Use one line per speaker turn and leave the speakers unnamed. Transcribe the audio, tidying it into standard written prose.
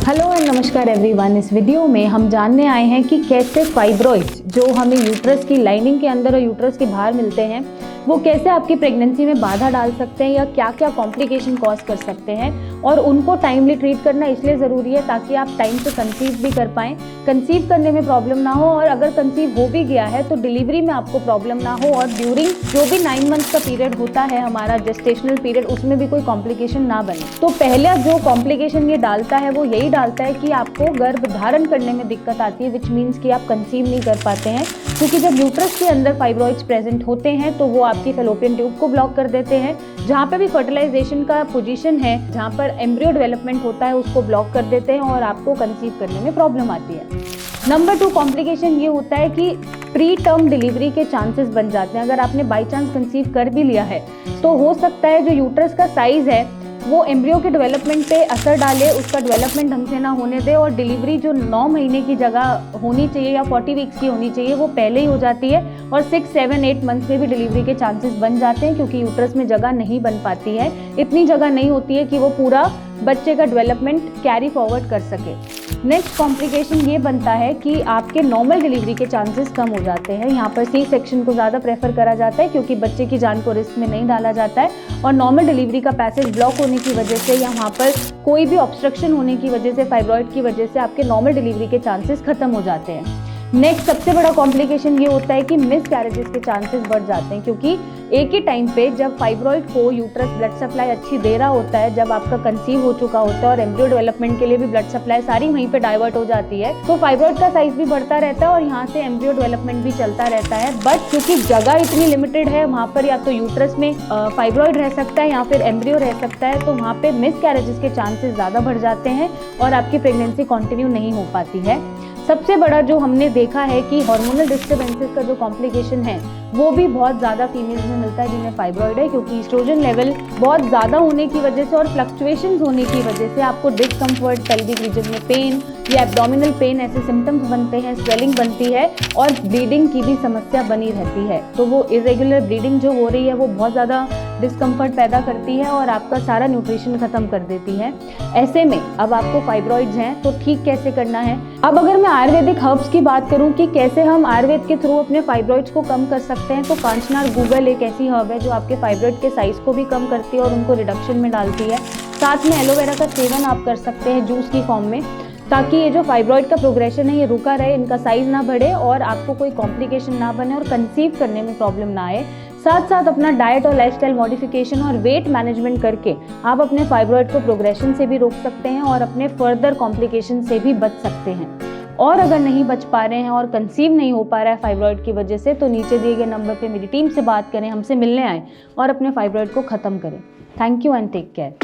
Hello and नमस्कार everyone. इस video में हम जानने आए हैं कि कैसे फाइब्रॉइड्स जो हमें यूट्रस की लाइनिंग के अंदर और यूट्रस के बाहर मिलते हैं वो कैसे आपकी प्रेगनेंसी में बाधा डाल सकते हैं या क्या क्या कॉम्प्लिकेशन कॉज कर सकते हैं, और उनको टाइमली ट्रीट करना इसलिए ज़रूरी है ताकि आप टाइम से कंसीव भी कर पाएँ, कंसीव करने में प्रॉब्लम ना हो, और अगर कंसीव हो भी गया है तो डिलीवरी में आपको प्रॉब्लम ना हो, और ड्यूरिंग जो भी 9 मंथ्स का पीरियड होता है हमारा जेस्टेशनल पीरियड उसमें भी कोई कॉम्प्लिकेशन ना बने। तो पहला जो कॉम्प्लिकेशन ये डालता है वो यही डालता है कि आपको गर्भ धारण करने में दिक्कत आती है, विच मीन्स कि आप कंसीव नहीं कर पाते हैं, क्योंकि जब यूट्रस के अंदर फाइब्रॉइड्स प्रेजेंट होते हैं तो वो आपकी फैलोपियन ट्यूब को ब्लॉक कर देते हैं। जहाँ पे भी फर्टिलाइजेशन का पोजीशन है, जहाँ पर एम्ब्रियो डेवलपमेंट होता है, उसको ब्लॉक कर देते हैं और आपको कंसीव करने में प्रॉब्लम आती है। नंबर 2 कॉम्प्लिकेशन ये होता है कि प्री टर्म डिलीवरी के चांसेस बन जाते हैं। अगर आपने बाई चांस कंसीव कर भी लिया है तो हो सकता है जो यूट्रस का साइज है वो एम्ब्रियो के डेवलपमेंट पे असर डाले, उसका डेवलपमेंट ढंग से ना होने दे, और डिलीवरी जो 9 महीने की जगह होनी चाहिए या 40 वीक्स की होनी चाहिए वो पहले ही हो जाती है, और 6, 7, 8 मंथ्स में भी डिलीवरी के चांसेस बन जाते हैं, क्योंकि यूट्रस में जगह नहीं बन पाती है, इतनी जगह नहीं होती है कि वो पूरा बच्चे का डेवलपमेंट कैरी फॉरवर्ड कर सके। नेक्स्ट कॉम्प्लिकेशन ये बनता है कि आपके नॉर्मल डिलीवरी के चांसेस कम हो जाते हैं। यहाँ पर सी सेक्शन को ज़्यादा प्रेफर करा जाता है क्योंकि बच्चे की जान को रिस्क में नहीं डाला जाता है, और नॉर्मल डिलीवरी का पैसेज ब्लॉक होने की वजह से या वहाँ पर कोई भी ऑब्स्ट्रक्शन होने की वजह से, फाइब्रॉइड की वजह से आपके नॉर्मल डिलीवरी के चांसेस खत्म हो जाते हैं। नेक्स्ट सबसे बड़ा कॉम्प्लिकेशन ये होता है कि मिस कैरेजेस के चांसेस बढ़ जाते हैं, क्योंकि एक ही टाइम पे जब फाइब्रॉइड को यूट्रस ब्लड सप्लाई अच्छी दे रहा होता है, जब आपका कंसीव हो चुका होता है और एम्ब्रियो डेवलपमेंट के लिए भी ब्लड सप्लाई सारी वहीं पे डाइवर्ट हो जाती है, तो फाइब्रॉइड का साइज भी बढ़ता रहता है और यहाँ से एम्ब्रियो डेवलपमेंट भी चलता रहता है। बट क्योंकि जगह इतनी लिमिटेड है, वहाँ पर या तो यूट्रस में फाइब्रॉइड रह सकता है या फिर एम्ब्रियो रह सकता है, तो वहाँ पे मिस कैरेजेस के चांसेस ज़्यादा बढ़ जाते हैं और आपकी प्रेगनेंसी कंटिन्यू नहीं हो पाती है। सबसे बड़ा जो हमने देखा है कि हार्मोनल डिस्टर्बेंसेस का जो कॉम्प्लिकेशन है वो भी बहुत ज़्यादा फीमेल्स में मिलता है जिन्हें फाइब्रॉइड है, क्योंकि एस्ट्रोजन लेवल बहुत ज़्यादा होने की वजह से और फ्लक्चुएशंस होने की वजह से आपको डिस्कम्फर्ट, पेल्विक रीजन में पेन या एब्डोमिनल पेन ऐसे सिम्टम्स बनते हैं, स्वेलिंग बनती है और ब्लीडिंग की भी समस्या बनी रहती है। तो वो इरेगुलर ब्लीडिंग जो हो रही है वो बहुत ज़्यादा डिस्कम्फर्ट पैदा करती है और आपका सारा न्यूट्रिशन खत्म कर देती है। ऐसे में अब आपको फाइब्रॉइड्स हैं तो ठीक कैसे करना है। अब अगर मैं आयुर्वेदिक हर्ब्स की बात करूं कि कैसे हम आयुर्वेद के थ्रू अपने फाइब्रॉइड्स को कम कर सकते हैं, तो कांचनार गूगल एक ऐसी हर्ब है जो आपके फाइब्रॉइड के साइज को भी कम करती है और उनको रिडक्शन में डालती है। साथ में एलोवेरा का सेवन आप कर सकते हैं जूस की फॉर्म में, ताकि ये जो फाइब्रॉइड का प्रोग्रेशन है ये रुका रहे, इनका साइज ना बढ़े और आपको कोई कॉम्प्लिकेशन ना बने और कंसीव करने में प्रॉब्लम ना आए। साथ साथ अपना डाइट और लाइफस्टाइल मॉडिफिकेशन और वेट मैनेजमेंट करके आप अपने फाइब्रॉइड को प्रोग्रेशन से भी रोक सकते हैं और अपने फर्दर कॉम्प्लिकेशन से भी बच सकते हैं। और अगर नहीं बच पा रहे हैं और कंसीव नहीं हो पा रहा है फाइब्रॉइड की वजह से, तो नीचे दिए गए नंबर पे मेरी टीम से बात करें, हमसे मिलने आएँ और अपने फाइब्रॉइड को ख़त्म करें। Thank you and take care.